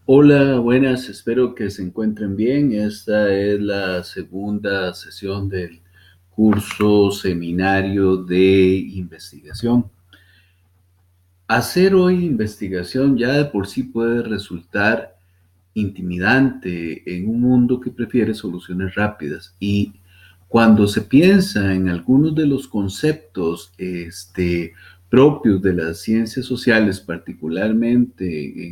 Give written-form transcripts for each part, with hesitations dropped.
Hola, buenas, espero que se encuentren bien. Esta es la segunda sesión del curso seminario de investigación. Hacer hoy investigación ya de por sí puede resultar intimidante en un mundo que prefiere soluciones rápidas. Y cuando se piensa en algunos de los conceptos propios de las ciencias sociales, particularmente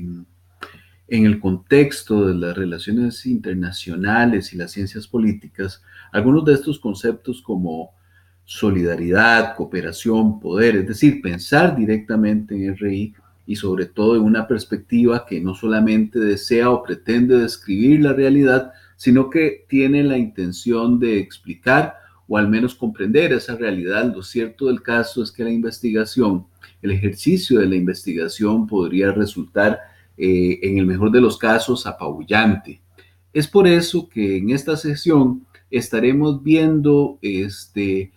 en el contexto de las relaciones internacionales y las ciencias políticas, algunos de estos conceptos como solidaridad, cooperación, poder, es decir, pensar directamente en RI y sobre todo en una perspectiva que no solamente desea o pretende describir la realidad, sino que tiene la intención de explicar o al menos comprender esa realidad. Lo cierto del caso es que la investigación, el ejercicio de la investigación podría resultar en el mejor de los casos, apabullante. Es por eso que en esta sesión estaremos viendo que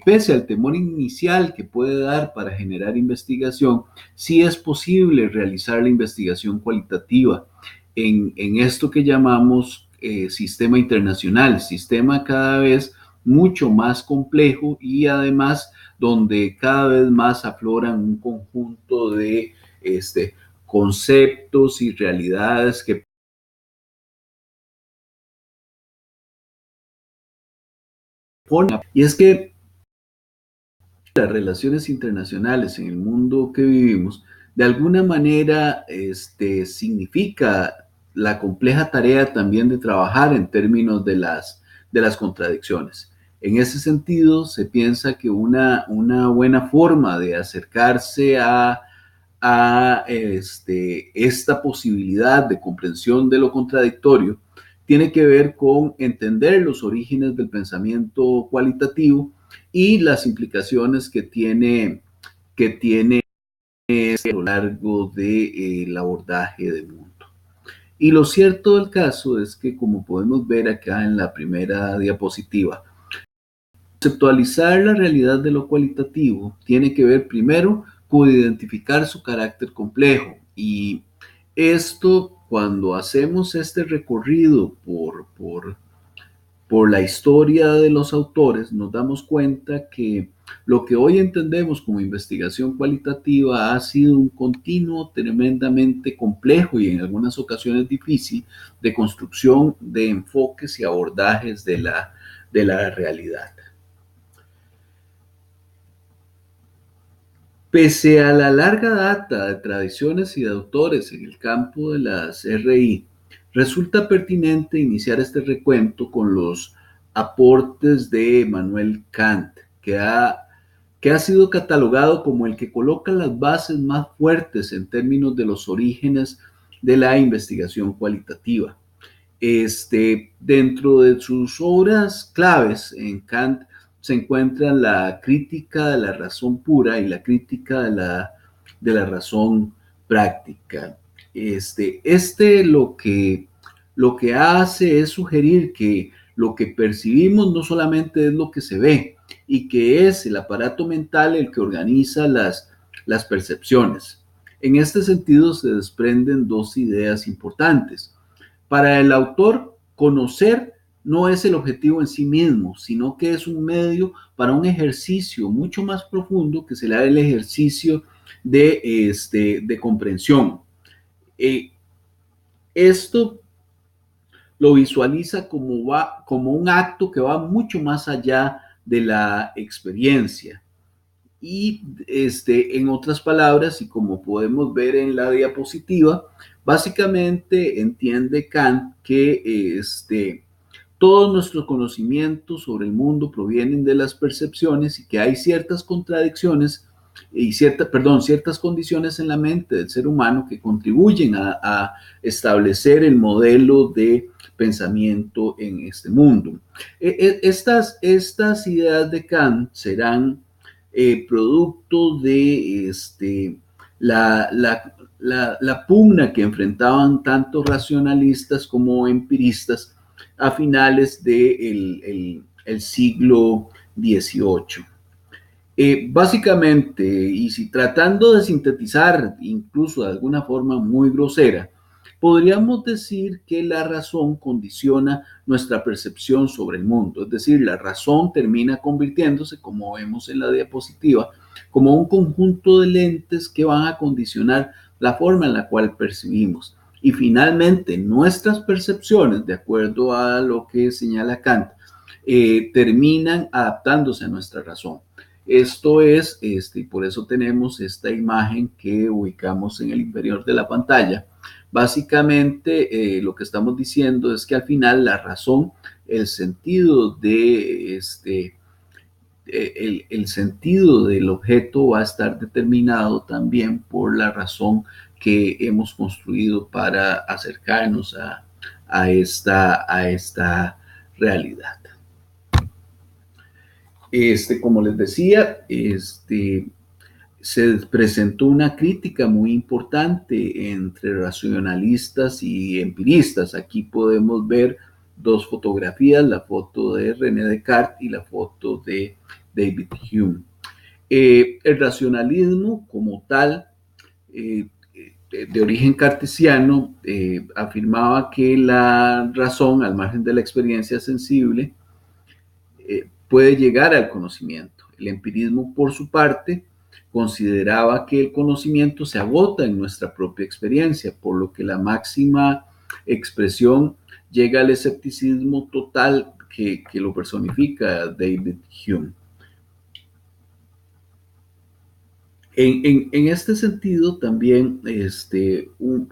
pese al temor inicial que puede dar para generar investigación, sí es posible realizar la investigación cualitativa en esto que llamamos sistema internacional, sistema cada vez mucho más complejo y además donde cada vez más afloran un conjunto de conceptos y realidades que ponen. Y es que las relaciones internacionales en el mundo que vivimos, de alguna manera, significa la compleja tarea también de trabajar en términos de las contradicciones. En ese sentido, se piensa que una buena forma de acercarse a esta posibilidad de comprensión de lo contradictorio tiene que ver con entender los orígenes del pensamiento cualitativo y las implicaciones que tiene a lo largo del abordaje del mundo. Y lo cierto del caso es que, como podemos ver acá en la primera diapositiva, conceptualizar la realidad de lo cualitativo tiene que ver primero con identificar su carácter complejo. Y esto, cuando hacemos este recorrido por la historia de los autores, nos damos cuenta que lo que hoy entendemos como investigación cualitativa ha sido un continuo tremendamente complejo y en algunas ocasiones difícil de construcción de enfoques y abordajes de la realidad. Pese a la larga data de tradiciones y de autores en el campo de las RI, resulta pertinente iniciar este recuento con los aportes de Emmanuel Kant, que ha sido catalogado como el que coloca las bases más fuertes en términos de los orígenes de la investigación cualitativa. Dentro de sus obras claves en Kant se encuentran la crítica de la razón pura y la crítica de la razón práctica. Lo que hace es sugerir que lo que percibimos no solamente es lo que se ve y que es el aparato mental el que organiza las percepciones. En este sentido se desprenden dos ideas importantes. Para el autor, conocer no es el objetivo en sí mismo, sino que es un medio para un ejercicio mucho más profundo que será el ejercicio de comprensión. Eh, Esto lo visualiza como un acto que va mucho más allá de la experiencia. Y en otras palabras, y como podemos ver en la diapositiva, básicamente entiende Kant que todos nuestros conocimientos sobre el mundo provienen de las percepciones y que hay ciertas contradicciones y ciertas condiciones en la mente del ser humano que contribuyen a establecer el modelo de pensamiento en este mundo. Estas ideas de Kant serán producto de la pugna que enfrentaban tanto racionalistas como empiristas a finales del siglo XVIII. Básicamente, y si tratando de sintetizar, incluso de alguna forma muy grosera, Podríamos decir que la razón condiciona nuestra percepción sobre el mundo, es decir, la razón termina convirtiéndose, como vemos en la diapositiva, como un conjunto de lentes que van a condicionar la forma en la cual percibimos. Y finalmente, nuestras percepciones, de acuerdo a lo que señala Kant, terminan adaptándose a nuestra razón. Esto es, y por eso tenemos esta imagen que ubicamos en el inferior de la pantalla. Básicamente, lo que estamos diciendo es que al final la razón, el sentido de el sentido del objeto va a estar determinado también por la razón que hemos construido para acercarnos a esta realidad. Como les decía, se presentó una crítica muy importante entre racionalistas y empiristas. Aquí podemos ver dos fotografías, la foto de René Descartes y la foto de David Hume. El racionalismo como tal, de origen cartesiano, afirmaba que la razón, al margen de la experiencia sensible, puede llegar al conocimiento. El empirismo, por su parte, consideraba que el conocimiento se agota en nuestra propia experiencia, por lo que la máxima expresión llega al escepticismo total que lo personifica David Hume. En este sentido, también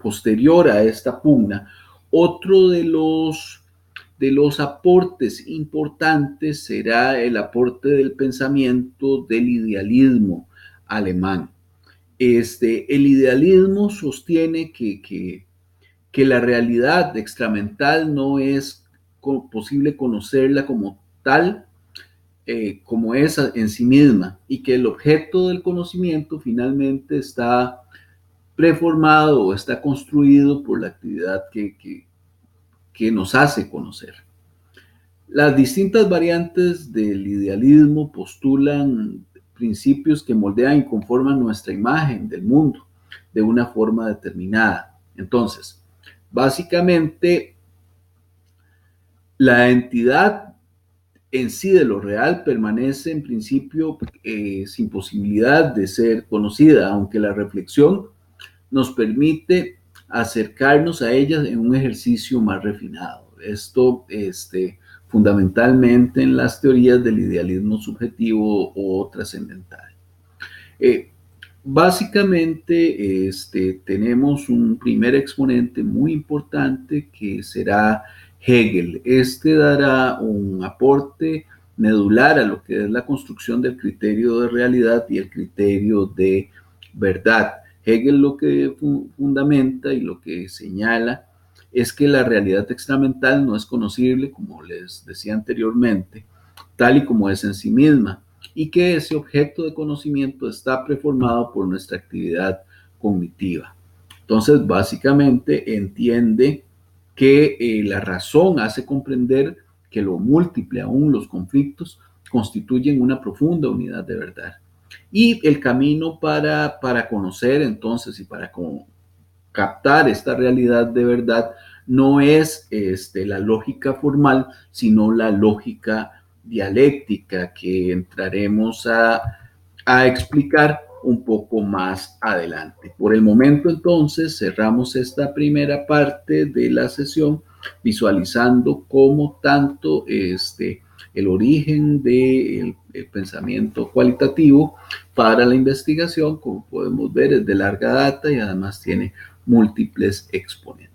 posterior a esta pugna, otro de los aportes importantes será el aporte del pensamiento del idealismo alemán. El idealismo sostiene que la realidad extramental no es posible conocerla como tal, como es en sí misma, y que el objeto del conocimiento finalmente está preformado o está construido por la actividad que nos hace conocer. Las distintas variantes del idealismo postulan principios que moldean y conforman nuestra imagen del mundo de una forma determinada. Entonces, básicamente, la entidad en sí de lo real permanece en principio sin posibilidad de ser conocida, aunque la reflexión nos permite acercarnos a ellas en un ejercicio más refinado. Esto, fundamentalmente en las teorías del idealismo subjetivo o trascendental. Básicamente, tenemos un primer exponente muy importante que será Hegel. Dará un aporte medular a lo que es la construcción del criterio de realidad y el criterio de verdad. Hegel lo que fundamenta y lo que señala es que la realidad extramental no es conocible, como les decía anteriormente, tal y como es en sí misma, y que ese objeto de conocimiento está preformado por nuestra actividad cognitiva. Entonces, básicamente entiende que la razón hace comprender que lo múltiple, aún los conflictos, constituyen una profunda unidad de verdad. Y el camino para conocer entonces y para captar esta realidad de verdad no es la lógica formal, sino la lógica dialéctica que entraremos a explicar un poco más adelante. Por el momento, entonces, cerramos esta primera parte de la sesión visualizando cómo tanto el origen del pensamiento cualitativo para la investigación, como podemos ver, es de larga data y además tiene múltiples exponentes.